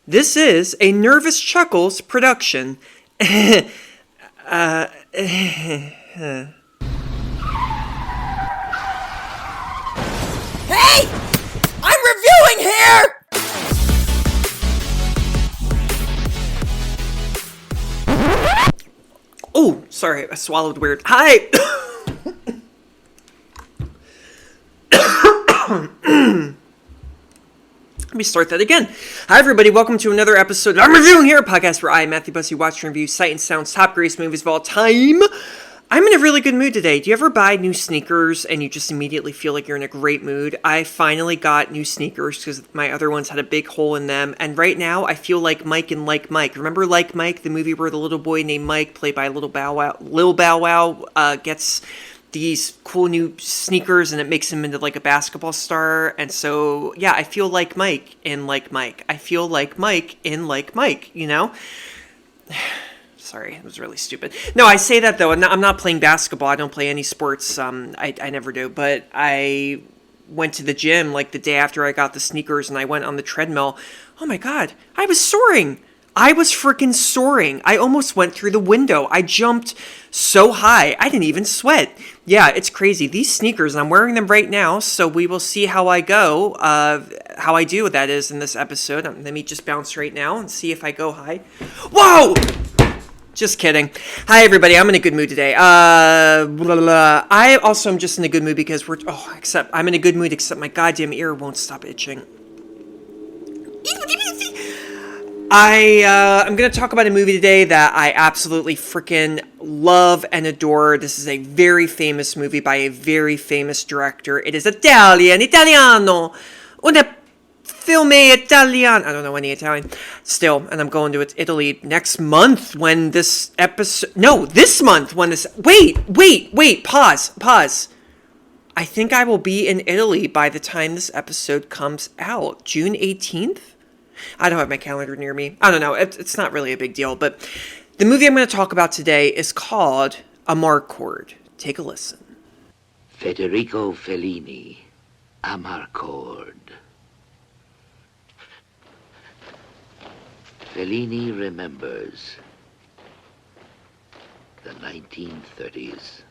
This is a Nervous Chuckles production. Hey! I'm reviewing here! Oh, sorry, I swallowed weird. Hi! Let me start that again. Hi, everybody. Welcome to another episode of I'm Reviewing Here, a podcast where I, Matthew Bussey, watch and review sight and sound's top greatest movies of all time. I'm in a really good mood today. Do you ever buy new sneakers and you just immediately feel like you're in a great mood? I finally got new sneakers because my other ones had a big hole in them. And right now, I feel like Mike and Like Mike. Remember Like Mike, the movie where the little boy named Mike, played by Lil Bow Wow, gets these cool new sneakers and it makes him into like a basketball star. And so, yeah, I feel like Mike in Like Mike. I feel like Mike in Like Mike, you know? Sorry, it was really stupid. No, I say that though. I'm not playing basketball. I don't play any sports. I never do. But I went to the gym like the day after I got the sneakers and I went on the treadmill. Oh my God, I was soaring. I was freaking soaring. I almost went through the window. I jumped so high. I didn't even sweat. Yeah, it's crazy. These sneakers, I'm wearing them right now, so we will see how I go, how I do, that is, in this episode. Let me just bounce right now and see if I go high. Whoa! Just kidding. Hi, everybody. I'm in a good mood today. I also am just in a good mood because I'm in a good mood except my goddamn ear won't stop itching. I'm going to talk about a movie today that I absolutely freaking love and adore. This is a very famous movie by a very famous director. It is Italiano, una filme Italiano. I don't know any Italian. Still, and I'm going to Italy next month when this episode... No, this month when this... Wait, pause. I think I will be in Italy by the time this episode comes out. June 18th? I don't have my calendar near me. I don't know. It's not really a big deal. But the movie I'm going to talk about today is called AMARCORD. Take a listen. Federico Fellini, AMARCORD. Fellini remembers the 1930s.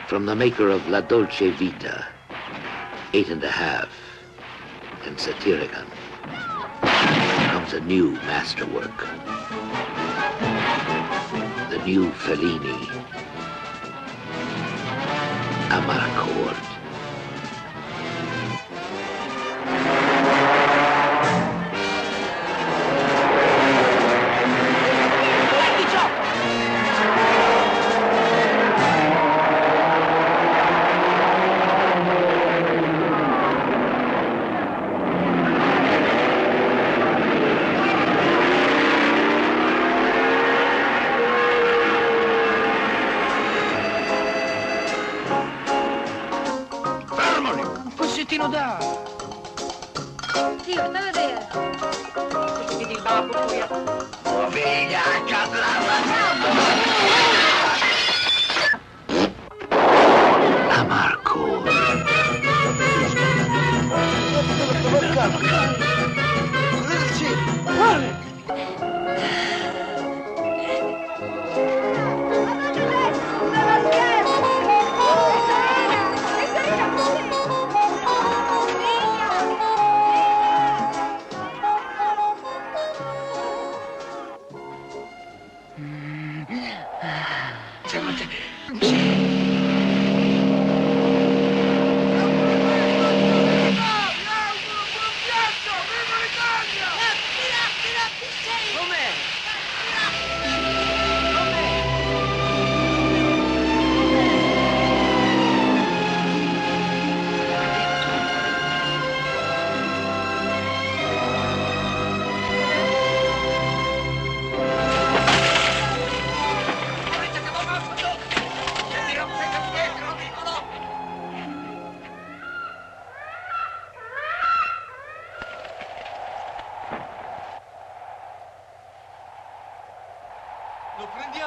From the maker of La Dolce Vita, 8½, and Satyricon, comes a new masterwork. The new Fellini, AMARCORD.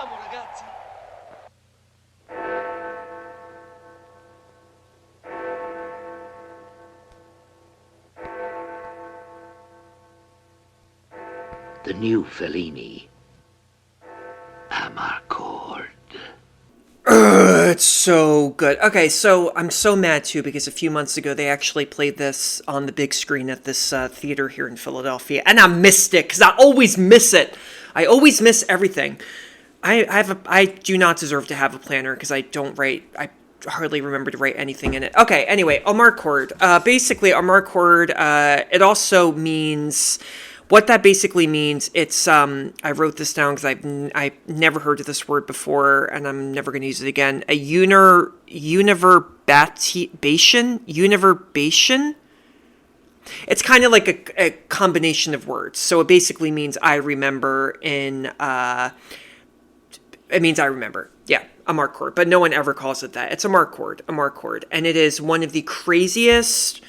Andiamo, ragazzi. The new Fellini. AMARCORD. It's so good. Okay, so I'm so mad too because a few months ago they actually played this on the big screen at this theater here in Philadelphia, and I missed it because I always miss it. I always miss everything. I do not deserve to have a planner because I don't write. I hardly remember to write anything in it. Okay, anyway, AMARCORD. Basically, AMARCORD. It also means. What that basically means, it's, I wrote this down because I've never heard of this word before, and I'm never going to use it again. A univerbation? It's kind of like a combination of words. So it basically means I remember it means I remember. Yeah, AMARCORD. But no one ever calls it that. It's AMARCORD. And it is one of the craziest,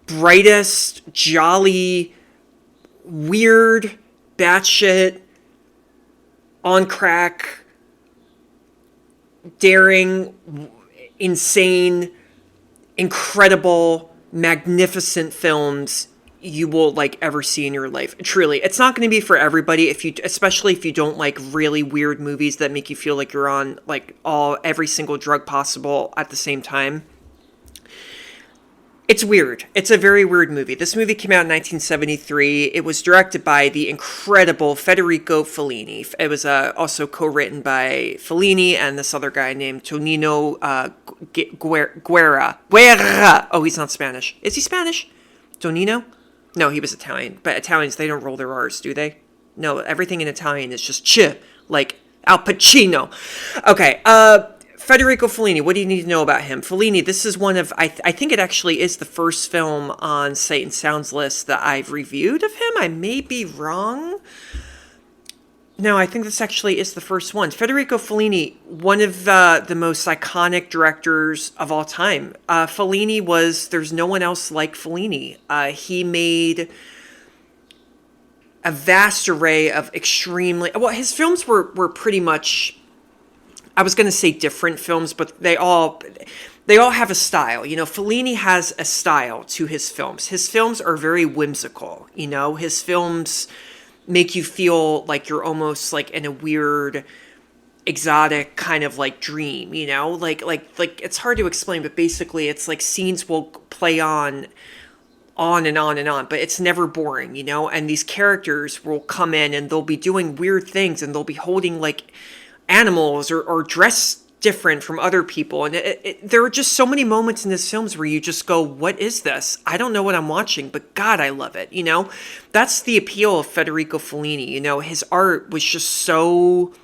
brightest, jolly, weird, batshit, on crack, daring, insane, incredible, magnificent films you will ever see in your life. Truly, it's not going to be for everybody especially if you don't like really weird movies that make you feel like you're on every single drug possible at the same time. It's weird. It's a very weird movie. This movie came out in 1973. It was directed by the incredible Federico Fellini. It was also co-written by Fellini and this other guy named Tonino Guerra. Oh, he's not Spanish. Is he Spanish? Tonino? No, he was Italian. But Italians, they don't roll their R's, do they? No, everything in Italian is just ch, like Al Pacino. Okay, Federico Fellini, what do you need to know about him? Fellini, this is one of, I think it actually is the first film on Sight and Sound's list that I've reviewed of him. I may be wrong. No, I think this actually is the first one. Federico Fellini, one of the most iconic directors of all time. Fellini there's no one else like Fellini. He made a vast array of his films were pretty much, I was going to say different films, but they all have a style. Fellini has a style to his films. His films are very whimsical. His films make you feel like you're almost in a weird, exotic kind of dream. It's hard to explain, but basically it's scenes will play on and on and on, but it's never boring. And these characters will come in and they'll be doing weird things and they'll be holding animals or dressed different from other people. And there are just so many moments in his films where you just go, what is this? I don't know what I'm watching, but God, I love it. That's the appeal of Federico Fellini. His art was just so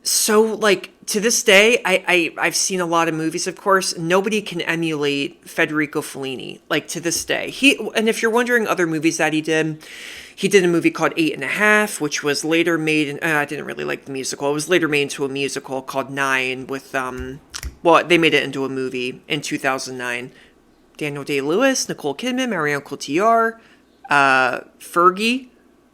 to this day, I've seen a lot of movies, of course. Nobody can emulate Federico Fellini, to this day. And if you're wondering other movies that he did a movie called 8½, which was later made, I didn't really like the musical. It was later made into a musical called 9 with, they made it into a movie in 2009. Daniel Day-Lewis, Nicole Kidman, Marion Cotillard, Fergie.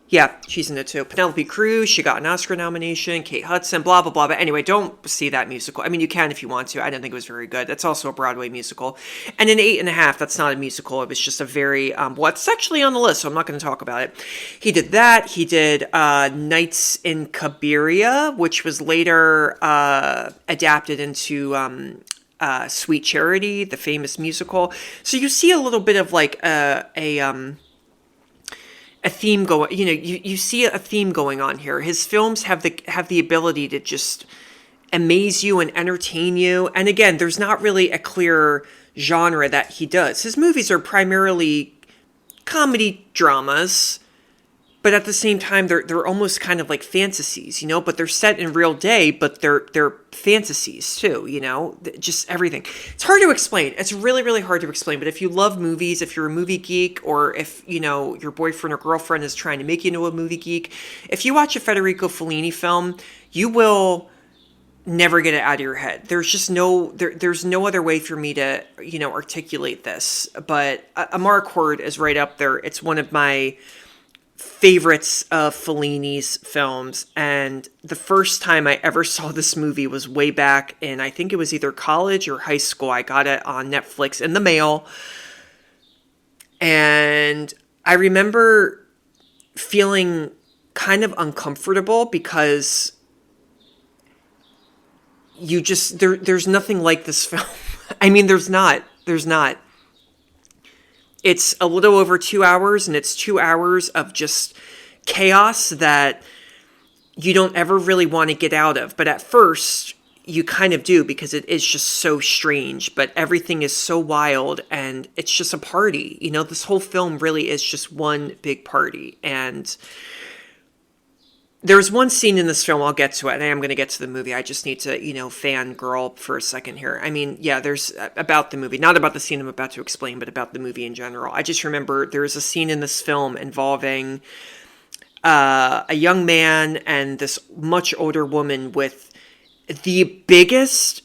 Yeah, she's in it too. Penelope Cruz, she got an Oscar nomination. Kate Hudson, blah, blah, blah. But anyway, don't see that musical. I mean, you can if you want to. I didn't think it was very good. That's also a Broadway musical. And in 8½, that's not a musical. It was just a very, it's actually on the list, so I'm not going to talk about it. He did that. He did Nights in Cabiria, which was later adapted into Sweet Charity, the famous musical. So you see a little bit of a theme going, you see a theme going on here. His films have the ability to just amaze you and entertain you. And again, there's not really a clear genre that he does. His movies are primarily comedy dramas, but at the same time, they're almost kind of like fantasies, but they're set in real day, but they're fantasies too, just everything. It's hard to explain. It's really, really hard to explain. But if you love movies, if you're a movie geek, or if, your boyfriend or girlfriend is trying to make you into a movie geek, if you watch a Federico Fellini film, you will never get it out of your head. There's just there's no other way for me to, articulate this. But AMARCORD is right up there. It's one of my favorites of Fellini's films, and the first time I ever saw this movie was way back in, I think it was either college or high school. I got it on Netflix in the mail, and I remember feeling kind of uncomfortable because there's nothing like this film. I mean, there's not. It's a little over 2 hours, and it's 2 hours of just chaos that you don't ever really want to get out of. But at first, you kind of do, because it is just so strange. But everything is so wild, and it's just a party. You know, this whole film really is just one big party. And there's one scene in this film, I'll get to it, and I am going to get to the movie. I just need to, fangirl for a second here. I mean, yeah, there's about the movie, not about the scene I'm about to explain, but about the movie in general. I just remember there's a scene in this film involving a young man and this much older woman with the biggest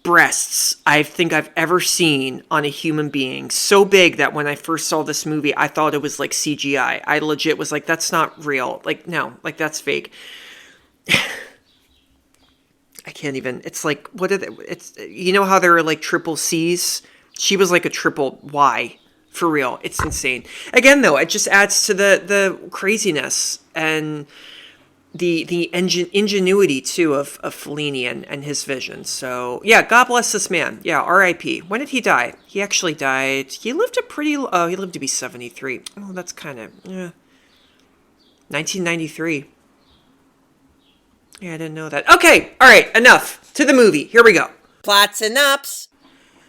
breasts I think I've ever seen on a human being. So big that when I first saw this movie, I thought it was like CGI. I legit was like, that's not real. Like, no, like that's fake. I can't even, it's like, what are they, it's, you know how there are like triple C's? She was like a triple Y, for real. It's insane. Again, though, it just adds to the craziness and the ingenuity, too, of Fellini and his vision. So, yeah, God bless this man. Yeah, R.I.P. When did he die? He actually died, he lived he lived to be 73. Oh, that's kind of, 1993. Yeah, I didn't know that. Okay, all right, enough. To the movie. Here we go. Plot synopsis.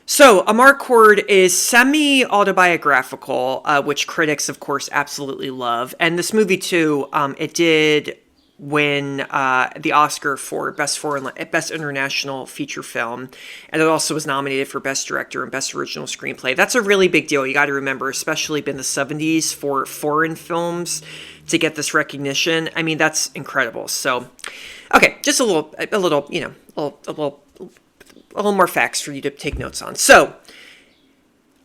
So, AMARCORD is semi-autobiographical, which critics, of course, absolutely love. And this movie, too, it did win the Oscar for Best International Feature Film. And it also was nominated for Best Director and Best Original Screenplay. That's a really big deal. You got to remember, especially in the 70s, for foreign films to get this recognition. I mean, that's incredible. So, okay, just a little more facts for you to take notes on. So,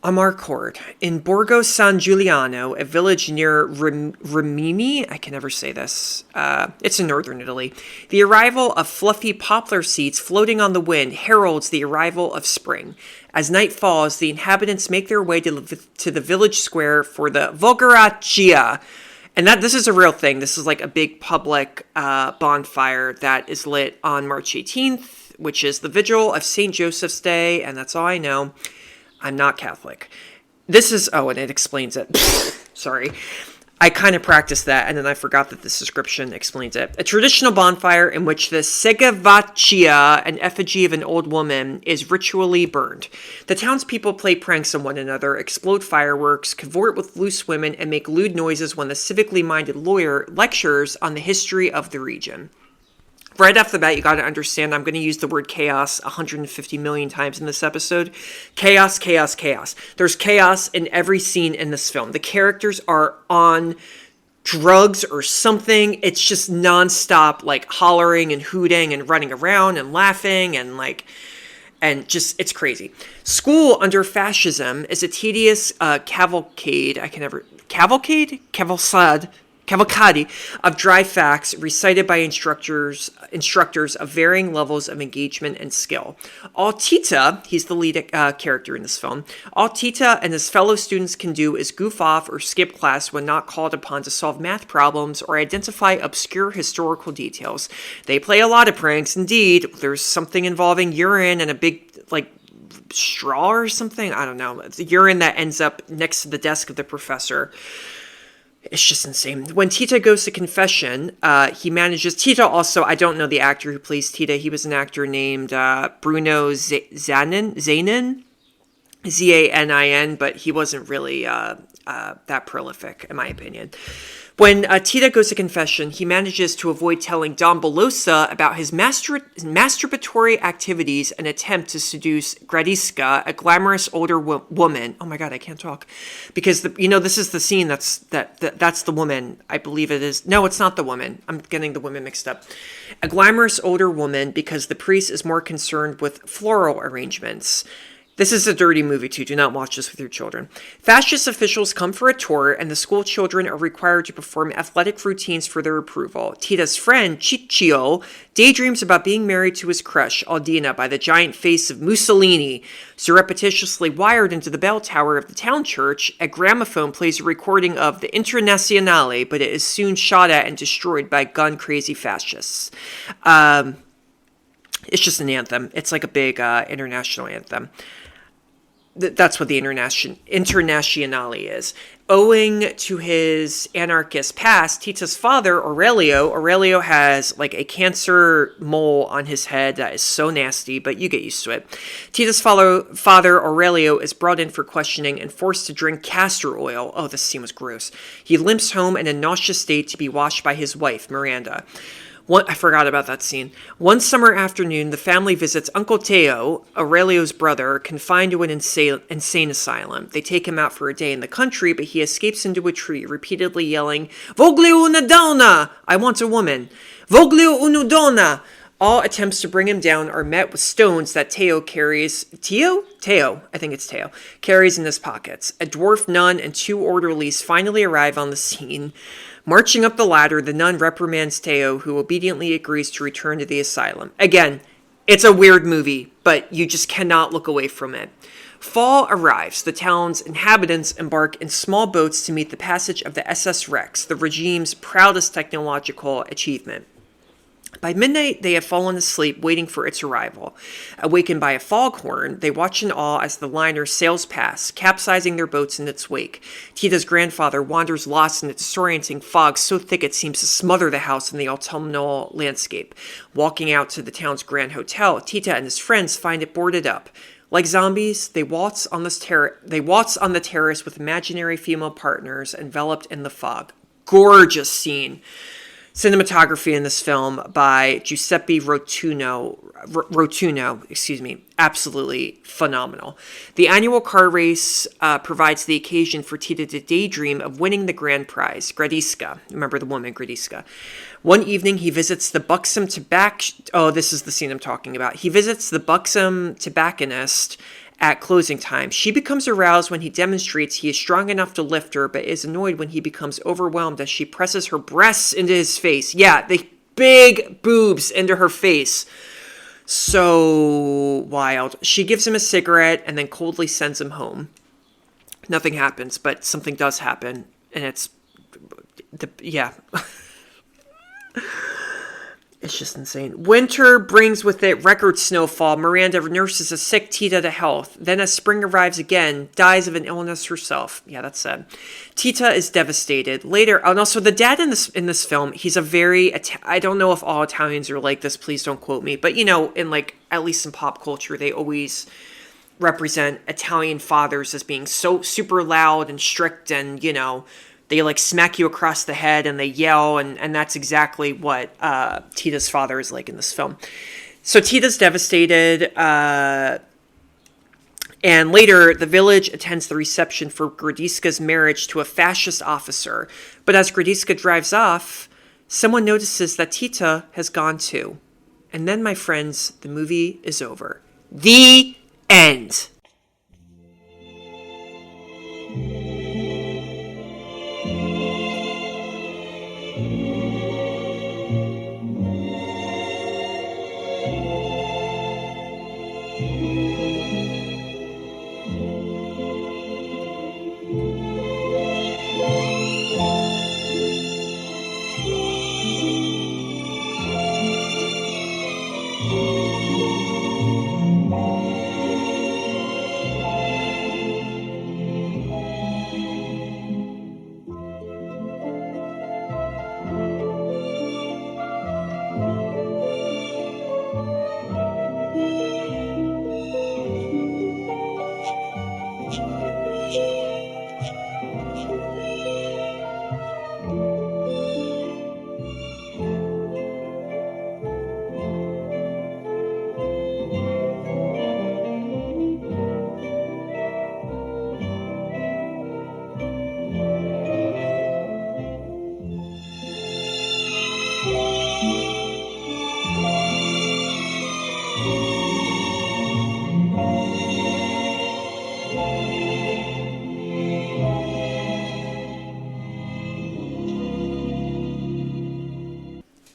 AMARCORD. In Borgo San Giuliano, a village near Rimini, I can never say this, it's in northern Italy, the arrival of fluffy poplar seeds floating on the wind heralds the arrival of spring. As night falls, the inhabitants make their way to the village square for the Volgaraccia. And this is a real thing. This is like a big public bonfire that is lit on March 18th, which is the vigil of St. Joseph's Day, and that's all I know. I'm not Catholic. This is, and it explains it. Sorry. I kind of practiced that, and then I forgot that this description explains it. A traditional bonfire in which the Segavaccia, an effigy of an old woman, is ritually burned. The townspeople play pranks on one another, explode fireworks, cavort with loose women, and make lewd noises when the civically minded lawyer lectures on the history of the region. Right off the bat, you got to understand, I'm going to use the word chaos 150 million times in this episode. Chaos, chaos, chaos. There's chaos in every scene in this film. The characters are on drugs or something. It's just nonstop, like, hollering and hooting and running around and laughing and, it's crazy. School under fascism is a tedious cavalcade of dry facts recited by instructors of varying levels of engagement and skill. All Titta, he's the lead character in this film, all Titta and his fellow students can do is goof off or skip class when not called upon to solve math problems or identify obscure historical details. They play a lot of pranks, indeed. There's something involving urine and a big, straw or something. I don't know. It's urine that ends up next to the desk of the professor. It's just insane. When Titta goes to confession, he manages... Titta also, I don't know the actor who plays Titta. He was an actor named Bruno Zanin, Z-A-N-I-N, but he wasn't really that prolific, in my opinion. When Titta goes to confession, he manages to avoid telling Don Bolosa about his masturbatory activities and attempt to seduce Gradiska, a glamorous older woman. Oh my God, I can't talk. Because, this is the scene that's the woman. I believe it is. No, it's not the woman. I'm getting the women mixed up. A glamorous older woman because the priest is more concerned with floral arrangements. This is a dirty movie, too. Do not watch this with your children. Fascist officials come for a tour, and the school children are required to perform athletic routines for their approval. Titta's friend, Ciccio, daydreams about being married to his crush, Aldina, by the giant face of Mussolini. Surreptitiously wired into the bell tower of the town church, a gramophone plays a recording of the Internazionale, but it is soon shot at and destroyed by gun-crazy fascists. It's just an anthem. It's like a big international anthem. That's what the Internazionale is. Owing to his anarchist past, Titta's father, Aurelio has like a cancer mole on his head that is so nasty, but you get used to it. Titta's father, Aurelio, is brought in for questioning and forced to drink castor oil. Oh, this scene was gross. He limps home in a nauseous state to be washed by his wife, Miranda. I forgot about that scene. One summer afternoon, the family visits Uncle Teo, Aurelio's brother, confined to an insane asylum. They take him out for a day in the country, but he escapes into a tree, repeatedly yelling, "Voglio una donna!" I want a woman. "Voglio una donna!" All attempts to bring him down are met with stones that Teo carries. Teo, I think it's Teo, carries in his pockets. A dwarf nun and 2 orderlies finally arrive on the scene. Marching up the ladder, the nun reprimands Teo, who obediently agrees to return to the asylum. Again, it's a weird movie, but you just cannot look away from it. Fall arrives. The town's inhabitants embark in small boats to meet the passage of the SS Rex, the regime's proudest technological achievement. By midnight, they have fallen asleep, waiting for its arrival. Awakened by a foghorn, they watch in awe as the liner sails past, capsizing their boats in its wake. Titta's grandfather wanders lost in a disorienting fog so thick it seems to smother the house in the autumnal landscape. Walking out to the town's grand hotel, Titta and his friends find it boarded up. Like zombies, they waltz on the terrace with imaginary female partners enveloped in the fog. Gorgeous scene. Cinematography in this film by Giuseppe Rotuno, absolutely phenomenal. The annual car race provides the occasion for Titta to daydream of winning the grand prize, Gradisca. Remember the woman, Gradisca. One evening, he visits the buxom this is the scene I'm talking about. He visits the buxom tobacconist at closing time. She becomes aroused when he demonstrates he is strong enough to lift her, but is annoyed when he becomes overwhelmed as she presses her breasts into his face. Yeah, the big boobs into her face. So wild. She gives him a cigarette and then coldly sends him home. Nothing happens, but something does happen. And it's It's just insane. Winter brings with it record snowfall. Miranda nurses a sick Titta to health. Then as spring arrives again, dies of an illness herself. Yeah, that's sad. Titta is devastated. Later, and also the dad in this film, he's a very, I don't know if all Italians are like this, please don't quote me, but in like, at least in pop culture, they always represent Italian fathers as being so super loud and strict and, they like smack you across the head and they yell, and that's exactly what Titta's father is like in this film. So Titta's devastated, and later the village attends the reception for Gradisca's marriage to a fascist officer. But as Gradisca drives off, someone notices that Titta has gone too. And then, my friends, the movie is over. The end.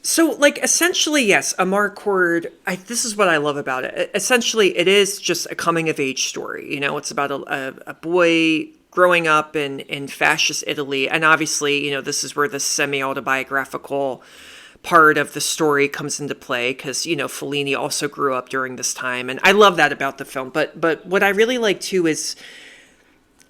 So, like, essentially, yes, AMARCORD, this is what I love about it. Essentially, it is just a coming-of-age story. You know, it's about a boy growing up in fascist Italy. And obviously, you know, this is where the semi-autobiographical part of the story comes into play because, you know, Fellini also grew up during this time. And I love that about the film. But what I really like, too, is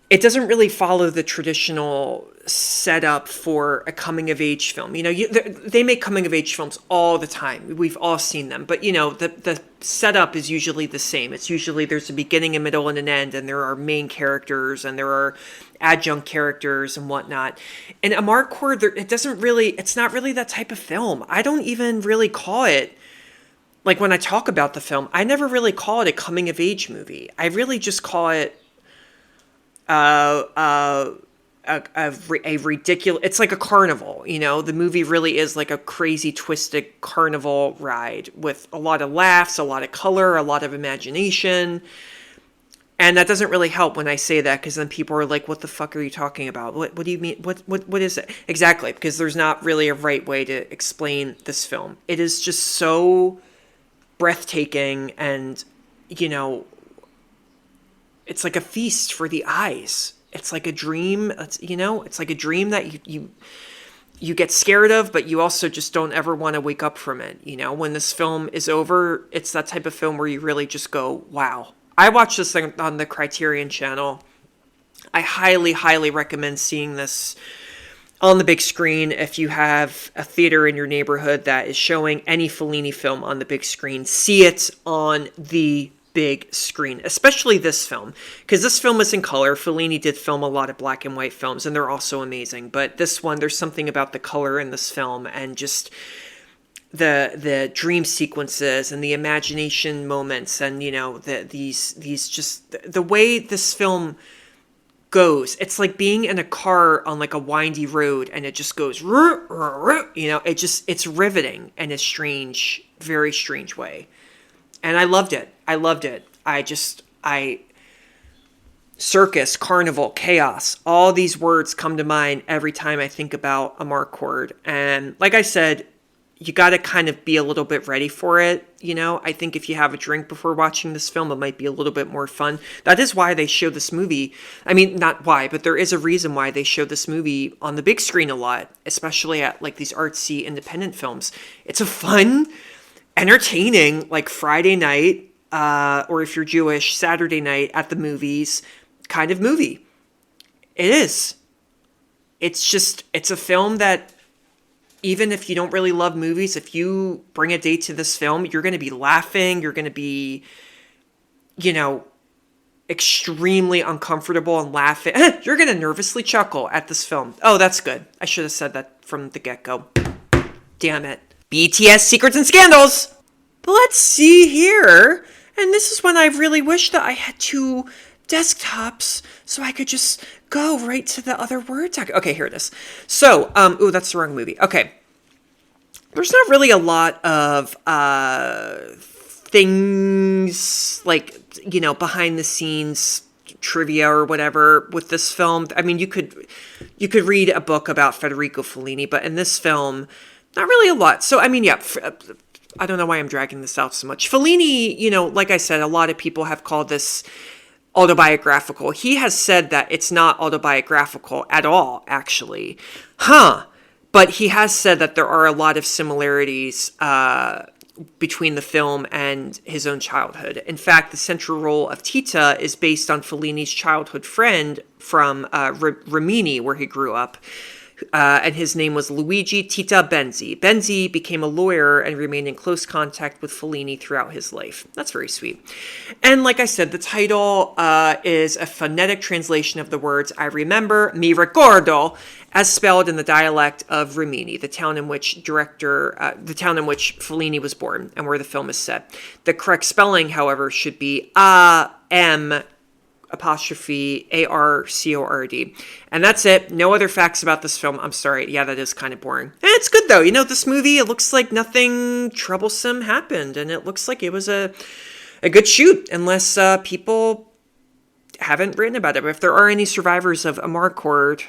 it doesn't really follow the traditional setup for a coming of age film. You know, they make coming of age films all the time. We've all seen them, but you know, the setup is usually the same. It's usually there's a beginning, a middle, and an end, and there are main characters and there are adjunct characters and whatnot. And AMARCORD, it's not really that type of film. I don't even really call it, like when I talk about the film, I never really call it a coming of age movie. I really just call it a ridiculous, it's like a carnival, you know. The movie really is like a crazy twisted carnival ride with a lot of laughs, a lot of color, a lot of imagination. And that doesn't really help when I say that, because then people are like, what the fuck are you talking about? What do you mean? What is it? Exactly, because there's not really a right way to explain this film. It is just so breathtaking, and you know, it's like a feast for the eyes. It's like a dream. It's like a dream that you get scared of, but you also just don't ever want to wake up from it. You know, when this film is over, it's that type of film where you really just go, wow. I watched this thing on the Criterion channel. I highly, highly recommend seeing this on the big screen. If you have a theater in your neighborhood that is showing any Fellini film on the big screen, see it on the big screen, especially this film, because this film is in color. Fellini did film a lot of black and white films, and they're also amazing. But this one, there's something about the color in this film, and just the dream sequences and the imagination moments, and you know, these just the way this film goes. It's like being in a car on like a windy road, and it just goes, you know, it's riveting in a strange, very strange way. And I loved it. Circus, carnival, chaos, all these words come to mind every time I think about AMARCORD. And like I said, you got to kind of be a little bit ready for it. You know, I think if you have a drink before watching this film, it might be a little bit more fun. That is why they show this movie. I mean, not why, but there is a reason why they show this movie on the big screen a lot, especially at like these artsy independent films. It's a fun, entertaining, like Friday night, or if you're Jewish, Saturday night at the movies kind of movie. It is. It's a film that, even if you don't really love movies, if you bring a date to this film, you're going to be laughing. You're going to be, you know, extremely uncomfortable and laughing. You're going to nervously chuckle at this film. Oh, that's good. I should have said that from the get-go. Damn it. BTS Secrets and Scandals. But let's see here. And this is when I really wish that I had two desktops so I could just go right to the other Word doc. Okay, here it is. So, that's the wrong movie. Okay. There's not really a lot of things like, you know, behind the scenes trivia or whatever with this film. I mean, you could read a book about Federico Fellini, but in this film, not really a lot. So, I mean, yeah, I don't know why I'm dragging this out so much. Fellini, you know, like I said, a lot of people have called this autobiographical. He has said that it's not autobiographical at all, actually. But he has said that there are a lot of similarities between the film and his own childhood. In fact, the central role of Titta is based on Fellini's childhood friend from Rimini, where he grew up. And his name was Luigi Titta Benzi. Benzi became a lawyer and remained in close contact with Fellini throughout his life. That's very sweet. And like I said, the title is a phonetic translation of the words "I remember, mi ricordo," as spelled in the dialect of Rimini, the town in which Fellini was born and where the film is set. The correct spelling, however, should be AMARCORD. And that's it. No other facts about this film. I'm sorry. Yeah, that is kind of boring. And it's good, though. You know, this movie, it looks like nothing troublesome happened. And it looks like it was a good shoot, unless people haven't written about it. But if there are any survivors of AMARCORD,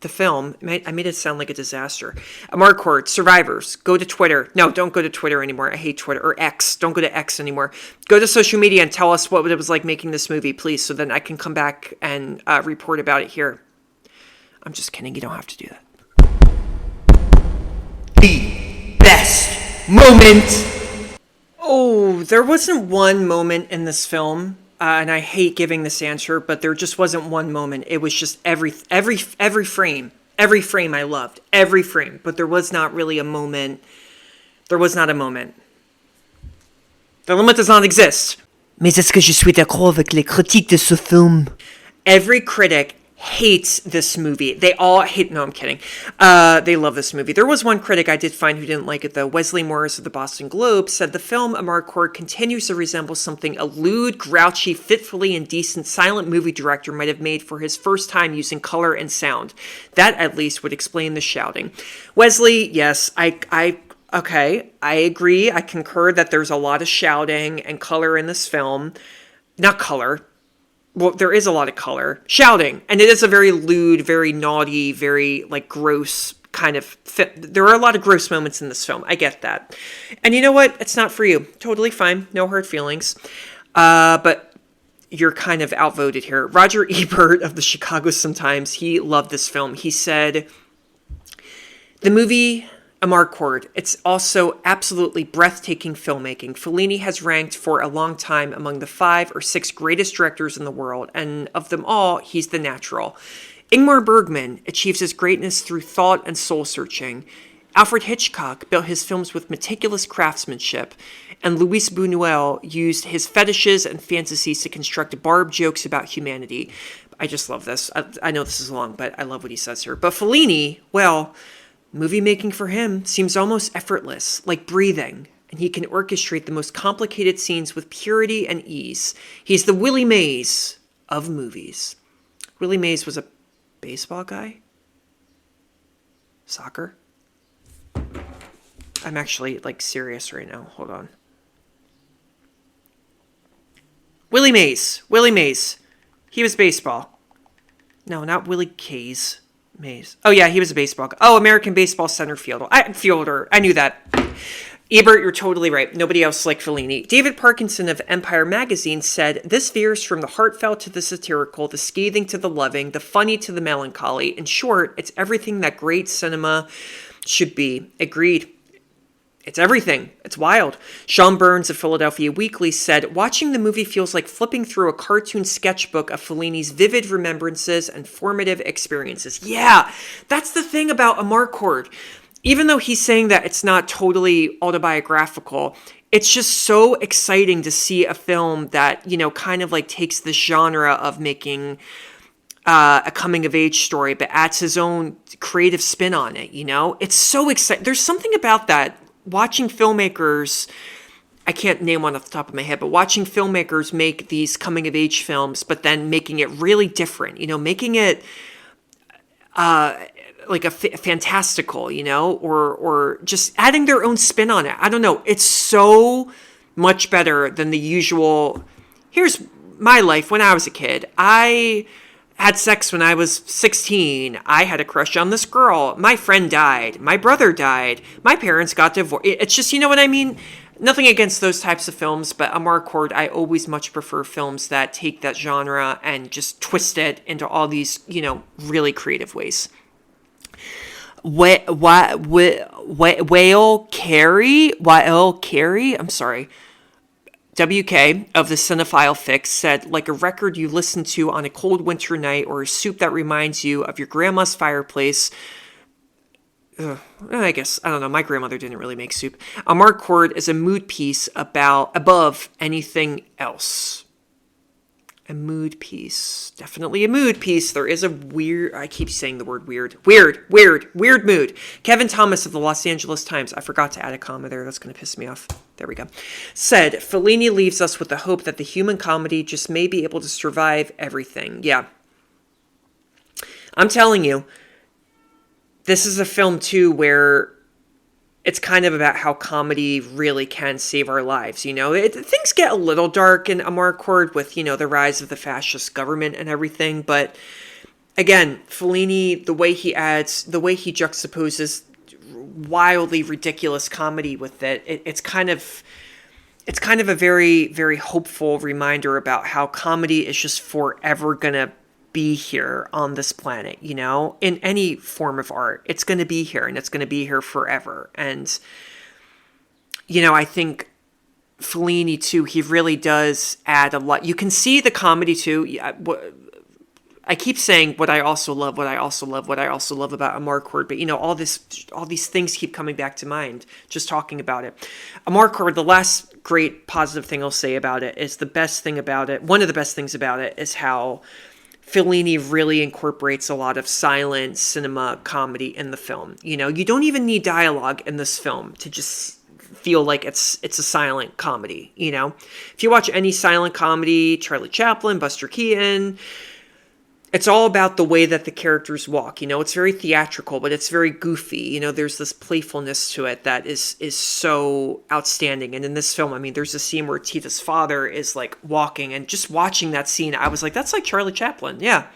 the film. I made it sound like a disaster. AMARCORD, survivors, go to Twitter. No, don't go to Twitter anymore. I hate Twitter. Or X. Don't go to X anymore. Go to social media and tell us what it was like making this movie, please, so then I can come back and report about it here. I'm just kidding. You don't have to do that. The best moment. Oh, there wasn't one moment in this film. And I hate giving this answer, but there just wasn't one moment. It was just every frame. Every frame I loved. Every frame. But there was not really a moment. There was not a moment. The limit does not exist. Mais est-ce que je suis d'accord avec les critiques de ce film? Every critic hates this movie. They all hate... No, I'm kidding. They love this movie. There was one critic I did find who didn't like it, though. Wesley Morris of the Boston Globe said the film AMARCORD continues to resemble something a lewd, grouchy, fitfully indecent silent movie director might have made for his first time using color and sound. That, at least, would explain the shouting. Wesley, yes, okay, I agree. I concur that there's a lot of shouting and color in this film. Not color. Well, there is a lot of color. Shouting. And it is a very lewd, very naughty, very, gross kind of... There are a lot of gross moments in this film. I get that. And you know what? It's not for you. Totally fine. No hurt feelings. But you're kind of outvoted here. Roger Ebert of the Chicago Sun-Times, he loved this film. He said, the movie... AMARCORD. It's also absolutely breathtaking filmmaking. Fellini has ranked for a long time among the 5 or 6 greatest directors in the world, and of them all, he's the natural. Ingmar Bergman achieves his greatness through thought and soul-searching. Alfred Hitchcock built his films with meticulous craftsmanship, and Luis Buñuel used his fetishes and fantasies to construct barbed jokes about humanity. I just love this. I know this is long, but I love what he says here. But Fellini, well... movie making for him seems almost effortless, like breathing, and he can orchestrate the most complicated scenes with purity and ease. He's the Willie Mays of movies. Willie Mays was a baseball guy? Soccer? I'm actually, serious right now. Hold on. Willie Mays. Willie Mays. He was baseball. No, not Willie Kays. Mays. Oh, yeah, he was a baseball guy. Oh, American baseball center fielder. I knew that. Ebert, you're totally right. Nobody else liked Fellini. David Parkinson of Empire Magazine said, this veers from the heartfelt to the satirical, the scathing to the loving, the funny to the melancholy. In short, it's everything that great cinema should be. Agreed. It's everything. It's wild. Sean Burns of Philadelphia Weekly said, watching the movie feels like flipping through a cartoon sketchbook of Fellini's vivid remembrances and formative experiences. Yeah, that's the thing about AMARCORD. Even though he's saying that it's not totally autobiographical, it's just so exciting to see a film that, kind of takes this genre of making a coming-of-age story, but adds his own creative spin on it, It's so exciting. There's something about that. Watching filmmakers, I can't name one off the top of my head, but watching filmmakers make these coming-of-age films, but then making it really different, making it fantastical, or just adding their own spin on it. I don't know. It's so much better than the usual. Here's my life when I was a kid. I had sex when I was 16. I had a crush on this girl. My friend died. My brother died. My parents got divorced. It's just, you know what I mean? Nothing against those types of films, but AMARCORD, I always much prefer films that take that genre and just twist it into all these, really creative ways. Wael Carey, I'm sorry. WK of the Cinephile Fix said, like a record you listen to on a cold winter night or a soup that reminds you of your grandma's fireplace. I guess, I don't know, my grandmother didn't really make soup. AMARCORD is a mood piece above anything else. A mood piece. Definitely a mood piece. There is a weird... I keep saying the word weird. Weird mood. Kevin Thomas of the Los Angeles Times. I forgot to add a comma there. That's going to piss me off. There we go. Said, Fellini leaves us with the hope that the human comedy just may be able to survive everything. Yeah. I'm telling you, this is a film, too, where it's kind of about how comedy really can save our lives, Things get a little dark in AMARCORD with, the rise of the fascist government and everything, but again, Fellini, the way he juxtaposes wildly ridiculous comedy with it, it's kind of a very, very hopeful reminder about how comedy is just forever gonna be here on this planet, you know, in any form of art. It's gonna be here, and it's gonna be here forever. And, you know, I think Fellini too, he really does add a lot. You can see the comedy too. I keep saying what I also love about AMARCORD, but you know, all these things keep coming back to mind just talking about it. AMARCORD, the last great positive thing I'll say about it is one of the best things about it is how Fellini really incorporates a lot of silent cinema comedy in the film. You know, you don't even need dialogue in this film to just feel like it's a silent comedy, you know? If you watch any silent comedy, Charlie Chaplin, Buster Keaton, it's all about the way that the characters walk. You know, it's very theatrical, but it's very goofy. You know, there's this playfulness to it that is so outstanding. And in this film, I mean, there's a scene where Titta's father is like walking, and just watching that scene, I was like, that's like Charlie Chaplin. Yeah.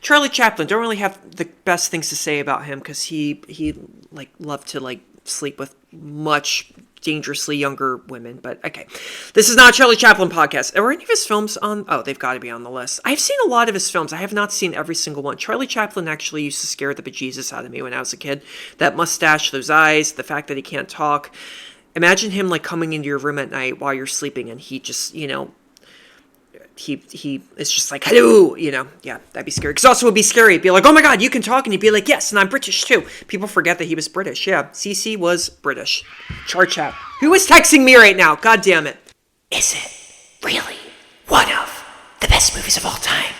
Charlie Chaplin, don't really have the best things to say about him because he like loved to like sleep with much dangerously younger women, but okay. This is not a Charlie Chaplin podcast. Are any of his films on? Oh, they've got to be on the list. I've seen a lot of his films. I have not seen every single one. Charlie Chaplin actually used to scare the bejesus out of me when I was a kid. That mustache, those eyes, the fact that he can't talk. Imagine him like coming into your room at night while you're sleeping and he just, you know, he is just like, hello, you know. Yeah, that'd be scary. Because also it would be scary. It'd be like, oh my God, you can talk. And you'd be like, yes, and I'm British too. People forget that he was British. Yeah, CC was British. Char-chap. Who is texting me right now? God damn it. Is it really one of the best movies of all time?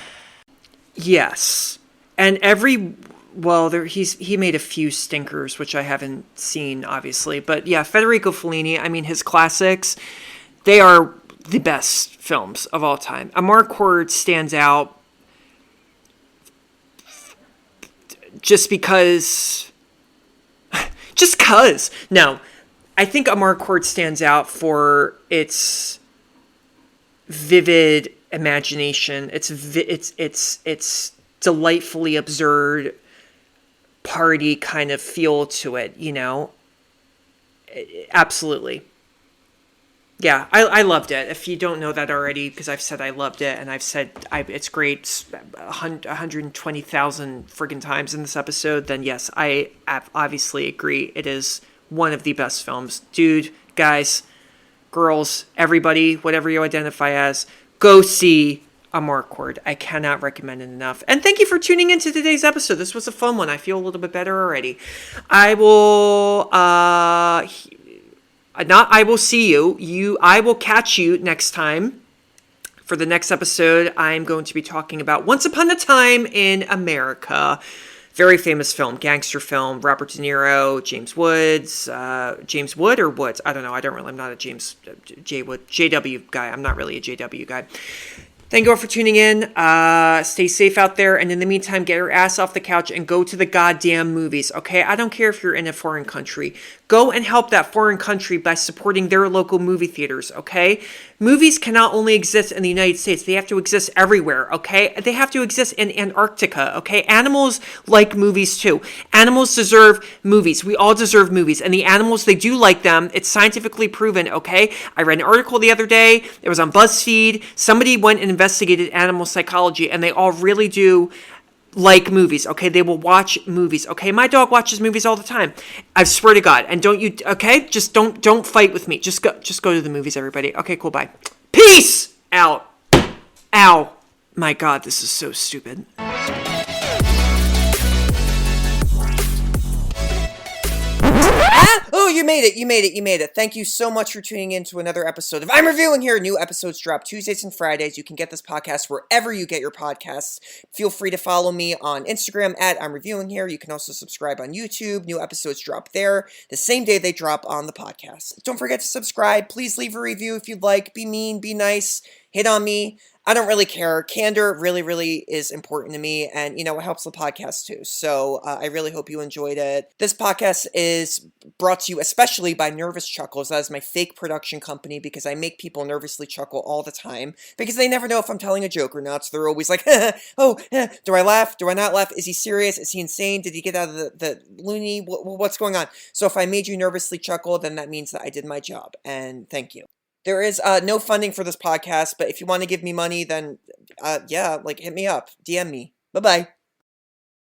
Yes. And he made a few stinkers, which I haven't seen, obviously. But yeah, Federico Fellini, I mean, his classics, they are the best films of all time. AMARCORD stands out just because. No, I think AMARCORD stands out for its vivid imagination. It's delightfully absurd party kind of feel to it, you know? Absolutely. Yeah, I loved it. If you don't know that already, because I've said I loved it, and I've said it's great 120,000 friggin' times in this episode, then yes, I obviously agree. It is one of the best films. Dude, guys, girls, everybody, whatever you identify as, go see AMARCORD. I cannot recommend it enough. And thank you for tuning into today's episode. This was a fun one. I feel a little bit better already. I will see you. I will catch you next time. For the next episode, I'm going to be talking about Once Upon a Time in America. Very famous film, gangster film. Robert De Niro, James Woods, James Wood or Woods? I don't know. I'm not a JW guy. I'm not really a JW guy. Thank you all for tuning in. Stay safe out there. And in the meantime, get your ass off the couch and go to the goddamn movies, okay? I don't care if you're in a foreign country. Go and help that foreign country by supporting their local movie theaters, okay? Movies cannot only exist in the United States. They have to exist everywhere, okay? They have to exist in Antarctica, okay? Animals like movies too. Animals deserve movies. We all deserve movies. And the animals, they do like them. It's scientifically proven, okay? I read an article the other day. It was on BuzzFeed. Somebody went and investigated animal psychology, and they all really do like movies, okay? They will watch movies, okay? My dog watches movies all the time. I swear to God. And don't you, okay? Just don't fight with me. Just go to the movies, everybody. Okay, cool, bye. Peace out. Ow. My God, this is so stupid. Oh, you made it. Thank you so much for tuning in to another episode of I'm Reviewing Here. New episodes drop Tuesdays and Fridays. You can get this podcast wherever you get your podcasts. Feel free to follow me on Instagram at I'm Reviewing Here. You can also subscribe on YouTube. New episodes drop there the same day they drop on the podcast. Don't forget to subscribe. Please leave a review if you'd like. Be mean, be nice. hit on me. I don't really care. Candor really, really is important to me, and, it helps the podcast too. So I really hope you enjoyed it. This podcast is brought to you especially by Nervous Chuckles. That is my fake production company because I make people nervously chuckle all the time because they never know if I'm telling a joke or not. So they're always like, oh, do I laugh? Do I not laugh? Is he serious? Is he insane? Did he get out of the loony? What's going on? So if I made you nervously chuckle, then that means that I did my job, and thank you. There is no funding for this podcast, but if you want to give me money, then yeah, hit me up. DM me. Bye-bye.